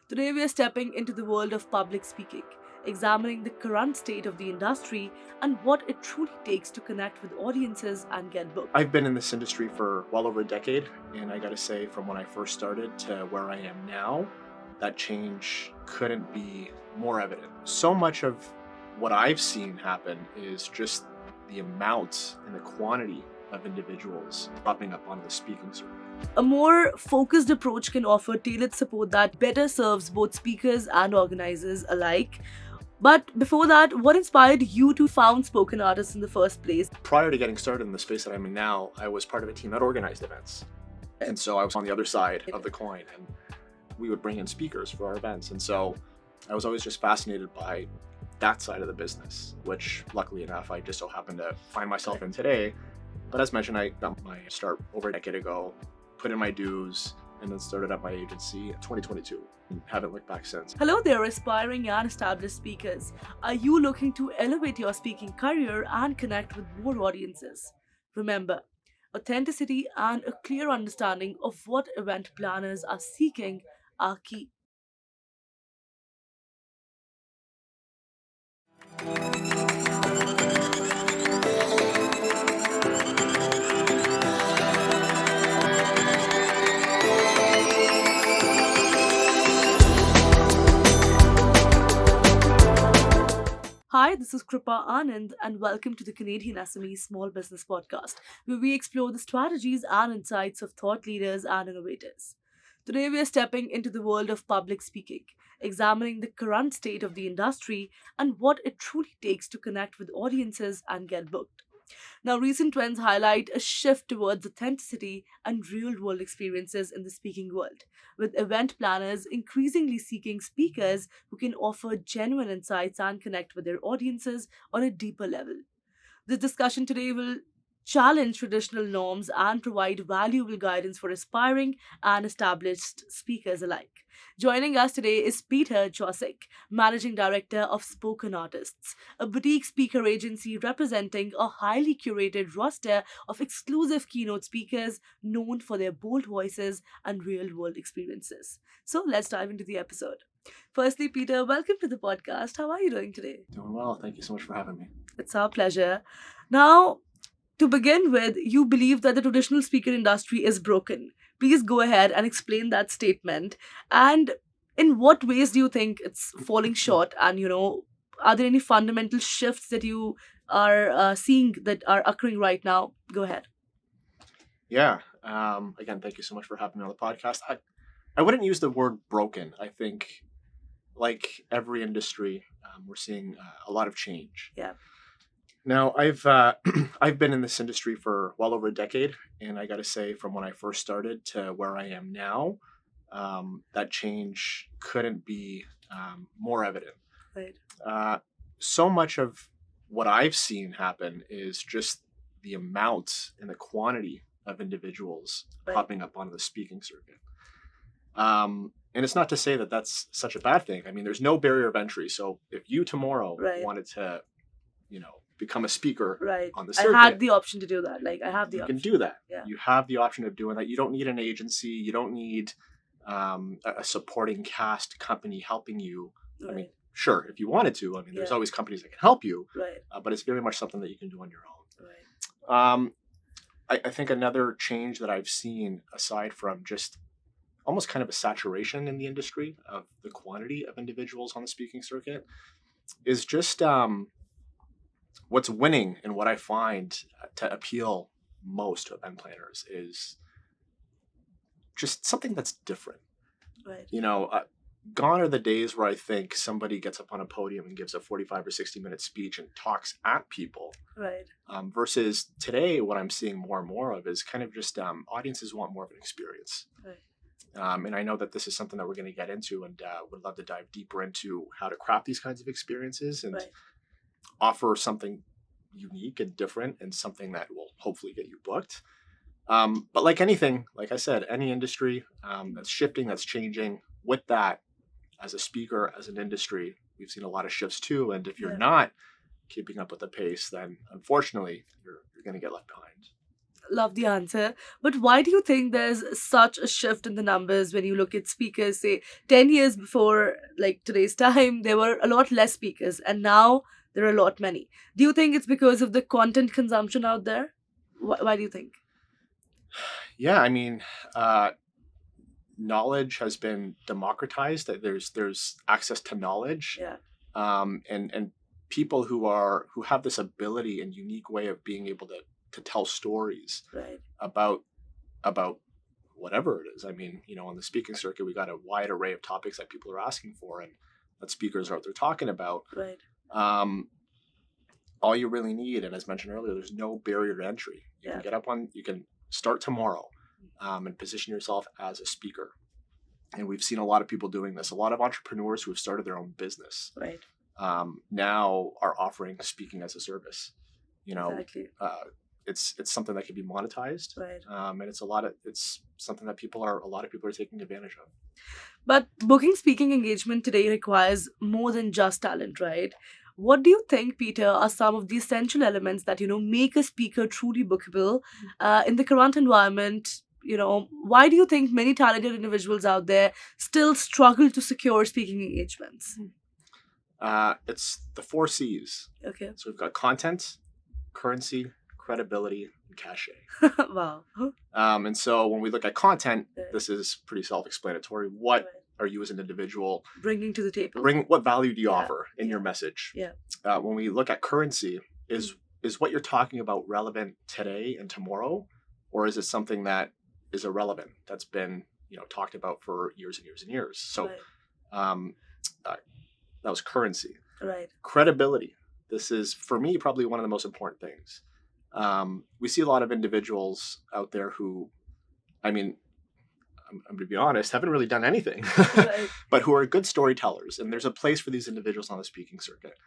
Today, we are stepping into the world of public speaking, examining the current state of the industry and what it truly takes to connect with audiences and get booked. I've been in this industry for well over a decade, and I gotta say, from when I first started to where I am now, that change couldn't be more evident. So much of what I've seen happen is just the amount and the quantity of individuals popping up on the speaking circuit. A more focused approach can offer tailored support that better serves both speakers and organizers alike. But before that, what inspired you to found Spoken Artists in the first place? Prior to getting started in the space that I'm in now, I was part of a team that organized events. And so I was on the other side of the coin, and we would bring in speakers for our events. And so I was always just fascinated by that side of the business, which luckily enough, I just so happen to find myself in today. But as mentioned, I got my start over a decade ago, put in my dues, and then started up my agency in 2022. And haven't looked back since. Hello there, aspiring and established speakers. Are you looking to elevate your speaking career and connect with more audiences? Remember, authenticity and a clear understanding of what event planners are seeking are key. Hi, this is Kripa Anand, and welcome to the CanadianSME Small Business Podcast, where we explore the strategies and insights of thought leaders and innovators. Today, we are stepping into the world of public speaking, examining the current state of the industry and what it truly takes to connect with audiences and get booked. Now, recent trends highlight a shift towards authenticity and real world experiences in the speaking world, with event planners increasingly seeking speakers who can offer genuine insights and connect with their audiences on a deeper level. The discussion today will challenge traditional norms and provide valuable guidance for aspiring and established speakers alike. Joining us today is Petar Josic, Managing Director of Spoken Artists, a boutique speaker agency representing a highly curated roster of exclusive keynote speakers known for their bold voices and real world experiences. So let's dive into the episode. Firstly, Peter, welcome to the podcast. How are you doing today? Doing well. Thank you so much for having me. It's our pleasure. Now, to begin with, you believe that the traditional speaker industry is broken. Please go ahead and explain that statement. And in what ways do you think it's falling short? And, are there any fundamental shifts that you are seeing that are occurring right now? Go ahead. Yeah. Again, thank you so much for having me on the podcast. I wouldn't use the word broken. I think, like every industry, we're seeing a lot of change. Yeah. Now, I've I've been in this industry for well over a decade, and I got to say, from when I first started to where I am now, that change couldn't be more evident. Right. So much of what I've seen happen is just the amount and the quantity of individuals Right. popping up on the speaking circuit. And it's not to say that that's such a bad thing. I mean, there's no barrier of entry. So if you tomorrow Right. wanted to, become a speaker Right. on the I circuit, had the option to do that. I have the you option. can do that. Yeah. You have the option of doing that. You don't need an agency. You don't need a supporting cast company helping you. Right. I mean, sure, if you wanted to. I mean, there's Yeah. always companies that can help you, Right. but it's very much something that you can do on your own. Right. I think another change that I've seen, aside from just almost kind of a saturation in the industry of the quantity of individuals on the speaking circuit, is just what's winning and what I find to appeal most to event planners is just something that's different. Right. Gone are the days where I think somebody gets up on a podium and gives a 45 or 60-minute speech and talks at people. Right. Versus today, what I'm seeing more and more of is kind of just audiences want more of an experience. Right. And I know that this is something that we're going to get into, and would love to dive deeper into how to craft these kinds of experiences and Right. offer something unique and different and something that will hopefully get you booked. But like anything, like I said, any industry that's shifting, that's changing, with that, as a speaker, as an industry, we've seen a lot of shifts too. And if you're Yeah. not keeping up with the pace, then unfortunately, you're going to get left behind. Love the answer. But why do you think there's such a shift in the numbers when you look at speakers? Say 10 years before, like today's time, there were a lot less speakers, and now there are a lot many. Do you think it's because of the content consumption out there? Why do you think? Yeah, I mean, uh, knowledge has been democratized. That there's access to knowledge, Yeah, and people who have this ability and unique way of being able to tell stories right, about about whatever it is. I mean, on the speaking circuit, we got a wide array of topics that people are asking for and that speakers are out there talking about. right, Um, all you really need, and as mentioned earlier, there's no barrier to entry. You yeah, you can start tomorrow, and position yourself as a speaker. And we've seen a lot of people doing this. A lot of entrepreneurs who have started their own business right, now are offering speaking as a service. You know, exactly, uh, it's something that can be monetized, right. and it's something that a lot of people are taking advantage of. But booking speaking engagement today requires more than just talent, right? What do you think, Peter, are some of the essential elements that make a speaker truly bookable in the current environment? Why do you think many talented individuals out there still struggle to secure speaking engagements? It's the four C's. Okay. So we've got content, currency, credibility, and cachet. Wow. And so when we look at content, Right. this is pretty self-explanatory. What Right. are you as an individual? Bringing to the table. What value do you Yeah. offer in your message? Yeah. When we look at currency, is what you're talking about relevant today and tomorrow, or is it something that is irrelevant that's been talked about for years and years and years? So Right. um, uh, that was currency. Right. Credibility. This is for me probably one of the most important things. We see a lot of individuals out there who, I mean, I'm going to be honest, haven't really done anything, Right. but who are good storytellers. And there's a place for these individuals on the speaking circuit.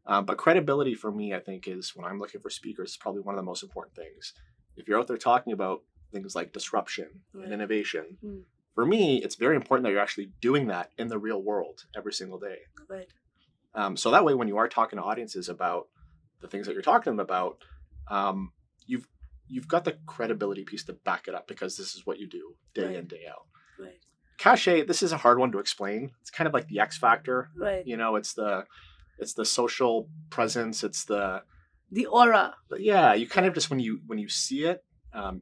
But credibility for me, I think, is when I'm looking for speakers, is probably one of the most important things. If you're out there talking about things like disruption Right. and innovation, Mm. for me, it's very important that you're actually doing that in the real world every single day. Right. So that way, when you are talking to audiences about the things that you're talking to them about, you've got the credibility piece to back it up because this is what you do day Right. in, day out. Right. Cachet, this is a hard one to explain. It's kind of like the X factor. Right. It's the social presence. It's The aura. yeah. You kind of just when you see it,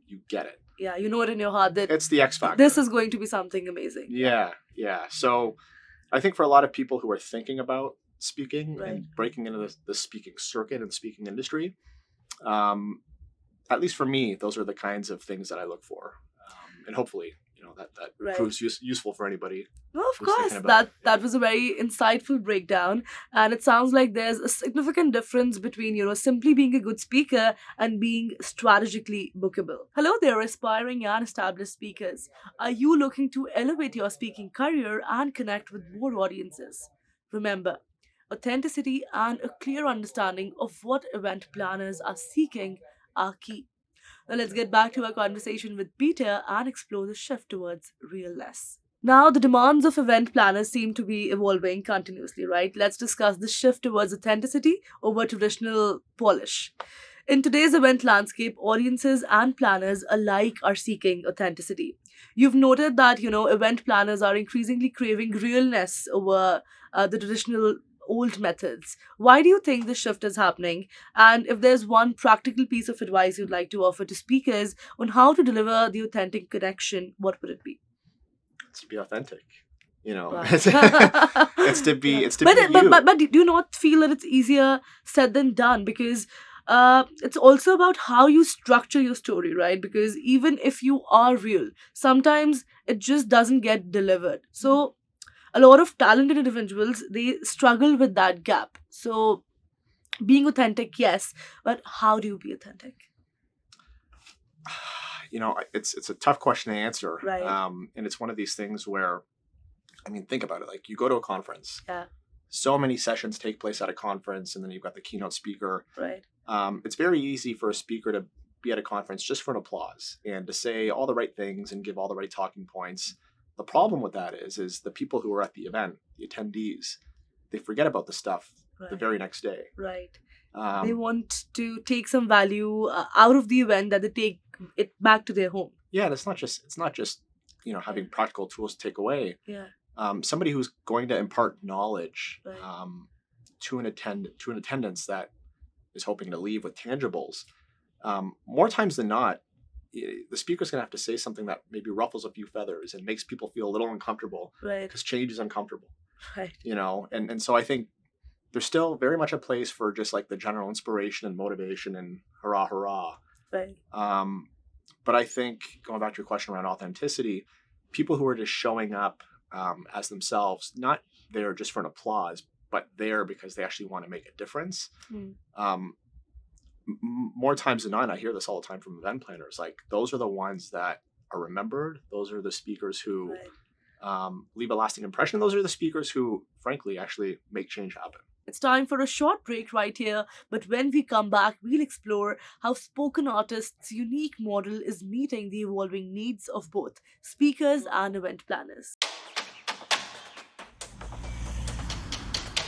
you get it. Yeah, you know it in your heart that It's the X factor. this is going to be something amazing. Yeah. So I think for a lot of people who are thinking about speaking Right. and breaking into the speaking circuit and speaking industry, at least for me, those are the kinds of things that I look for, and hopefully, that Right. proves useful for anybody. No, of who's course. thinking about That was a very insightful breakdown, and it sounds like there's a significant difference between simply being a good speaker and being strategically bookable. Hello there, aspiring and established speakers. Are you looking to elevate your speaking career and connect with more audiences? Remember, authenticity and a clear understanding of what event planners are seeking are key. Now let's get back to our conversation with Peter and explore the shift towards realness. Now, the demands of event planners seem to be evolving continuously, right? Let's discuss the shift towards authenticity over traditional polish. In today's event landscape, audiences and planners alike are seeking authenticity. You've noted that, event planners are increasingly craving realness over the traditional old methods. Why do you think this shift is happening? And if there's one practical piece of advice you'd like to offer to speakers on how to deliver the authentic connection, what would it be? It's to be authentic. Wow. It's to be. Yeah. It's to but, be but, you. but do you not feel that it's easier said than done? Because it's also about how you structure your story, right? Because even if you are real, sometimes it just doesn't get delivered. So a lot of talented individuals, they struggle with that gap. So being authentic, yes, but how do you be authentic? It's a tough question to answer. Right. And it's one of these things where, I mean, think about it. Like you go to a conference. Yeah. So many sessions take place at a conference, and then you've got the keynote speaker. Right. It's very easy for a speaker to be at a conference just for an applause and to say all the right things and give all the right talking points. The problem with that is the people who are at the event, the attendees, they forget about the stuff the Right. very next day. Right. They Um, want to take some value out of the event that they take it back to their home. Yeah, and it's not just having practical tools to take away. Yeah. Somebody who's going to impart knowledge Right. to an attendance that is hoping to leave with tangibles. More times than not, the speaker's gonna have to say something that maybe ruffles a few feathers and makes people feel a little uncomfortable Right. because change is uncomfortable. Right. And so I think there's still very much a place for just like the general inspiration and motivation and hurrah. Right. But I think going back to your question around authenticity, people who are just showing up as themselves, not there just for an applause, but there because they actually want to make a difference. More times than not, I hear this all the time from event planners, like those are the ones that are remembered. Those are the speakers who Right. leave a lasting impression. Those are the speakers who, frankly, actually make change happen. It's time for a short break right here, but when we come back, we'll explore how spoken artists' unique model is meeting the evolving needs of both speakers and event planners.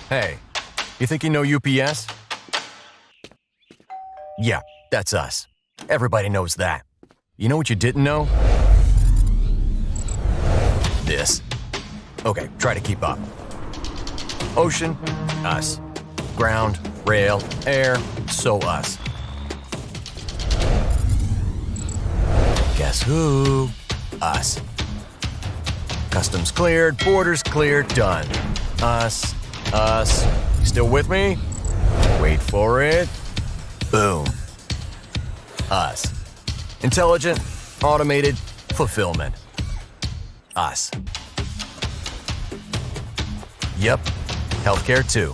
Hey, you think you know UPS? Yeah, that's us. Everybody knows that. You know what you didn't know? This. Okay, try to keep up. Ocean, us. Ground, rail, air, so us. Guess who? Us. Customs cleared, borders cleared, done. Us. You still with me? Wait for it. Boom. Us. Intelligent, automated, fulfillment. Us. Yep. Healthcare too.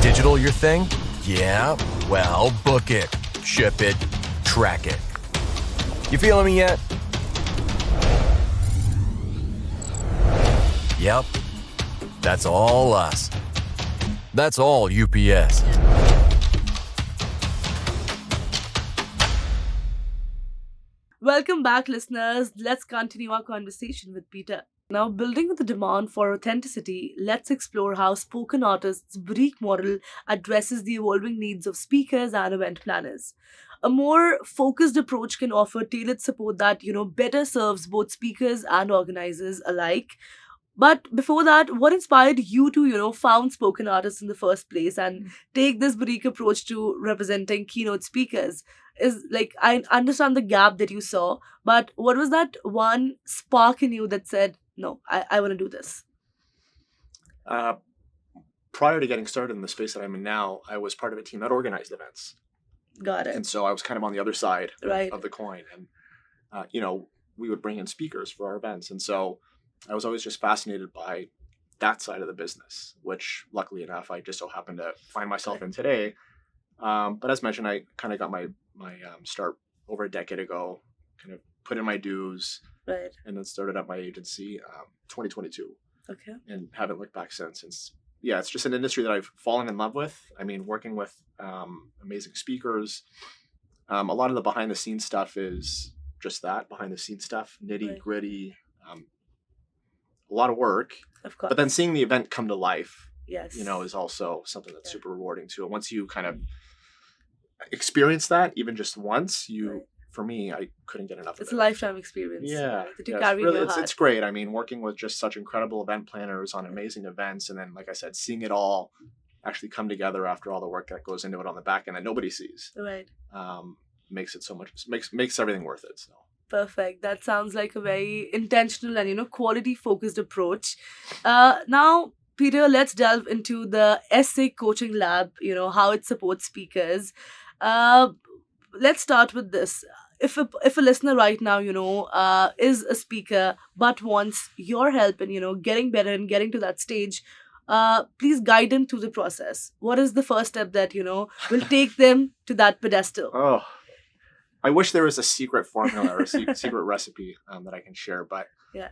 Digital your thing? Yeah. Well, book it, ship it, track it. You feeling me yet? Yep. That's all us. That's all UPS. Welcome back, listeners. Let's continue our conversation with Peter. Now, building on the demand for authenticity, let's explore how spoken artists' boutique model addresses the evolving needs of speakers and event planners. A more focused approach can offer tailored support that, better serves both speakers and organizers alike. But before that, what inspired you to, found spoken artists in the first place and take this boutique approach to representing keynote speakers? Is like, I understand the gap that you saw, but what was that one spark in you that said, no, I want to do this? Prior to getting started in the space that I'm in now, I was part of a team that organized events. Got it. And so I was kind of on the other side Right. of the coin. And, we would bring in speakers for our events. And so I was always just fascinated by that side of the business, which luckily enough, I just so happened to find myself in today. But as mentioned, I kind of got my start over a decade ago, kind of put in my dues, Right. and then started up my agency 2022 Okay. and haven't looked back since. It's just an industry that I've fallen in love with. I mean, working with amazing speakers. A lot of the behind the scenes stuff is just that, behind the scenes stuff, nitty Right. gritty, a lot of work. Of course. But then seeing the event come to life, yes. is also something that's Yeah. super rewarding too. And once you kind of experience that, even just once, Right. for me, I couldn't get enough of It's it. a lifetime experience. Yeah, Right, that you yeah, carry in your heart. it's great. I mean, working with just such incredible event planners on amazing events, and then, like I said, seeing it all actually come together after all the work that goes into it on the back end that nobody sees, Right. makes it so much makes everything worth it. So Perfect. That sounds like a very intentional and quality focused approach. Now, Peter, let's delve into the essay coaching lab. How it supports speakers. Let's start with this. If a listener right now is a speaker but wants your help in getting better and getting to that stage, please guide them through the process. What is the first step that will take them to that pedestal? oh, I wish there was a secret formula or a secret recipe that I can share, but Yeah.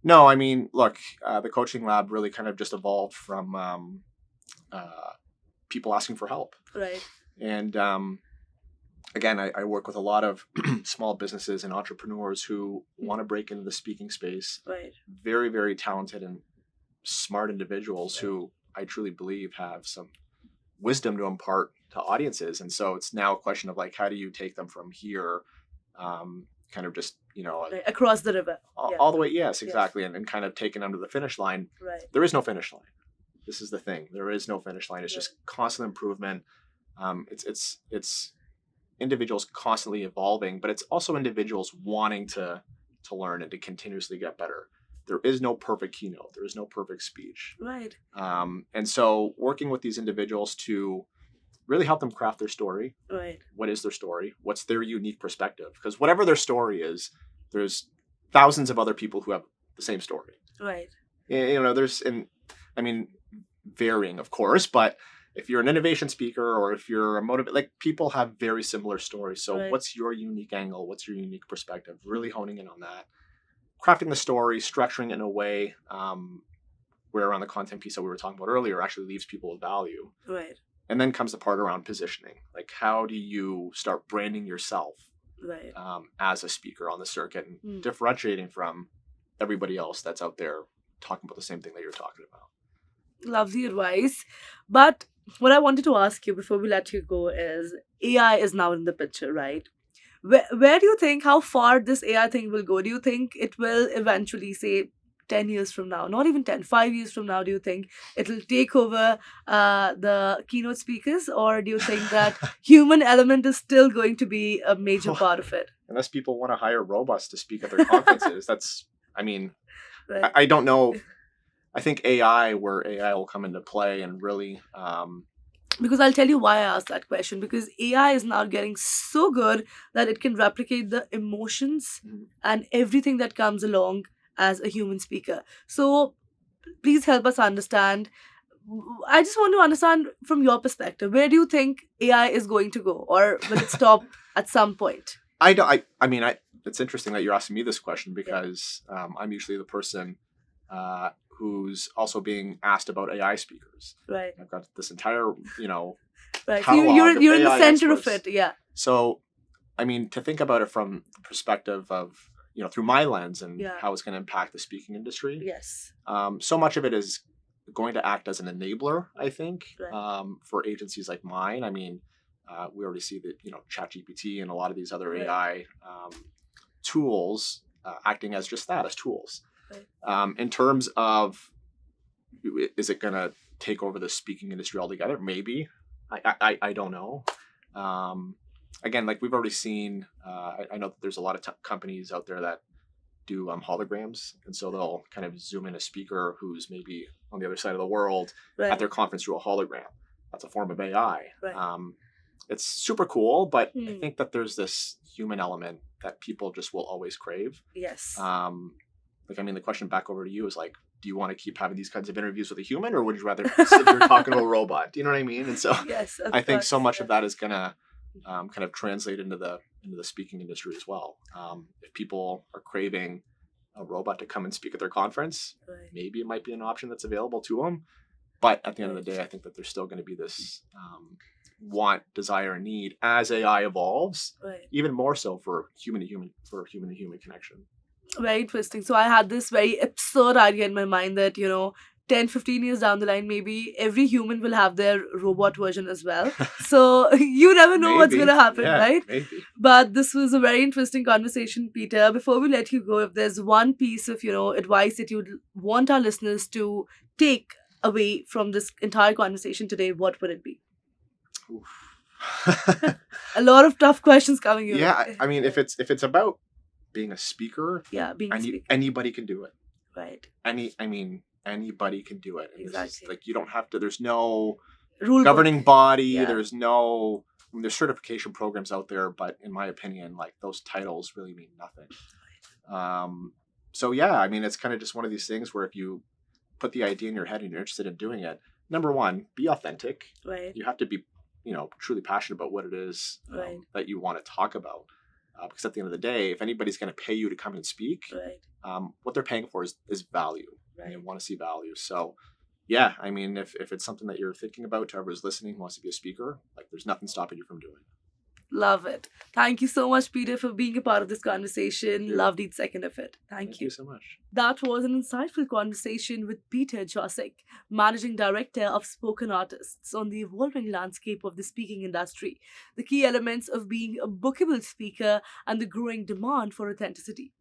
no, I mean, look, the coaching lab really kind of just evolved from people asking for help. Right. And again, I work with a lot of small businesses and entrepreneurs who want to break into the speaking space. Right. Very, very talented and smart individuals who I truly believe have some wisdom to impart to audiences. And so it's now a question of like, how do you take them from here, kind of just, Right. Across the river. all the way. Yes, exactly. And kind of taking them to the finish line. Right. There is no finish line. This is the thing. There is no finish line. It's Right. just constant improvement. It's individuals constantly evolving, but it's also individuals wanting to learn and to continuously get better. There is no perfect keynote. There is no perfect speech. Right. And so working with these individuals to really help them craft their story. Right. What is their story? What's their unique perspective? Because whatever their story is, there's thousands of other people who have the same story. Right. Varying, of course, but if you're an innovation speaker or if you're a like people have very similar stories. So Right. what's your unique angle? What's your unique perspective? Really honing in on that. Crafting the story, structuring it in a way where around the content piece that we were talking about earlier actually leaves people with value. Right. And then comes the part around positioning. Like how do you start branding yourself Right. as a speaker on the circuit and differentiating from everybody else that's out there talking about the same thing that you're talking about. Lovely advice. But what I wanted to ask you before we let you go is AI is now in the picture, right? Where do you think, how far this AI thing will go? Do you think it will eventually, say, 10 years from now, not even 10, 5 years from now, do you think it'll take over the keynote speakers? Or do you think that human element is still going to be a major part of it? Unless people want to hire robots to speak at their conferences, Right. I don't know. I think AI will come into play and really... Because I'll tell you why I asked that question. Because AI is now getting so good that it can replicate the emotions and everything that comes along as a human speaker. So please help us understand. I just want to understand from your perspective, where do you think AI is going to go, or will it stop at some point? It's interesting that you're asking me this question because I'm usually the person who's also being asked about AI speakers. Right. I've got this entire, right. catalog You're of in the AI center experts. of it. Yeah. So, to think about it from the perspective of, through my lens and how it's going to impact the speaking industry. Yes. So much of it is going to act as an enabler, I think, Right. for agencies like mine. We already see that, ChatGPT and a lot of these other Right. AI tools acting as just that, as tools. Right. In terms of, is it going to take over the speaking industry altogether? Maybe. I don't know. Again, like we've already seen, I know that there's a lot of companies out there that do holograms. And so they'll kind of zoom in a speaker who's maybe on the other side of the world Right. at their conference through a hologram. That's a form of AI. Right. It's super cool, but I Hmm. think that there's this human element that people just will always crave. Yes. The question back over to you is like, do you want to keep having these kinds of interviews with a human, or would you rather sit here talking to a robot? Do you know what I mean? And so Yes. Of I think course, so much yeah. of that is gonna kind of translate into the speaking industry as well. If people are craving a robot to come and speak at their conference, Right. maybe it might be an option that's available to them. But at the end of the day, I think that there's still going to be this want, desire, and need as AI evolves, Right. even more so for human to human connection. Very interesting. So I had this very absurd idea in my mind that, 10, 15 years down the line, maybe every human will have their robot version as well. So you never know what's Maybe. going to happen, Yeah, right? Maybe. But this was a very interesting conversation, Peter. Before we let you go, if there's one piece of, advice that you'd want our listeners to take away from this entire conversation today, what would it be? A lot of tough questions coming your Yeah, way. if it's about being a speaker, Yeah, being a speaker. anybody can do it. Right. Anybody can do it. And this is, Exactly. like, you don't have to. There's no Rule governing book. body. Yeah. There's no. There's certification programs out there, but in my opinion, like those titles really mean nothing. So yeah, it's kind of just one of these things where if you put the idea in your head and you're interested in doing it, number one, be authentic. Right. You have to be, truly passionate about what it is Right. that you want to talk about. Because at the end of the day, if anybody's going to pay you to come and speak, Right. what they're paying for is value. Right. And they want to see value. So, yeah, if it's something that you're thinking about, to whoever's listening wants to be a speaker, like there's nothing stopping you from doing it. Love it. Thank you so much, Peter, for being a part of this conversation. Loved each second of it. Thank you. so much. That was an insightful conversation with Petar Josic, Managing Director of Spoken Artists, on the evolving landscape of the speaking industry, the key elements of being a bookable speaker, and the growing demand for authenticity.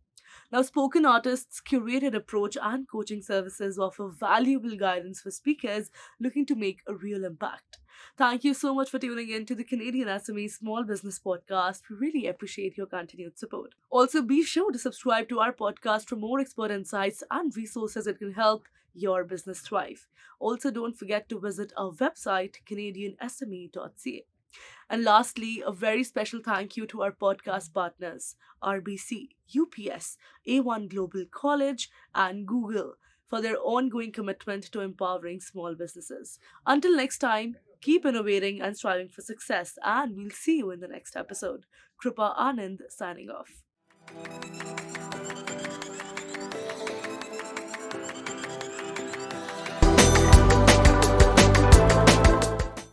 Now, Spoken Artists' curated approach and coaching services offer valuable guidance for speakers looking to make a real impact. Thank you so much for tuning in to the Canadian SME Small Business Podcast. We really appreciate your continued support. Also, be sure to subscribe to our podcast for more expert insights and resources that can help your business thrive. Also, don't forget to visit our website, CanadianSME.ca. And lastly, a very special thank you to our podcast partners, RBC, UPS, A1 Global College, and Google, for their ongoing commitment to empowering small businesses. Until next time, keep innovating and striving for success, and we'll see you in the next episode. Kripa Anand signing off.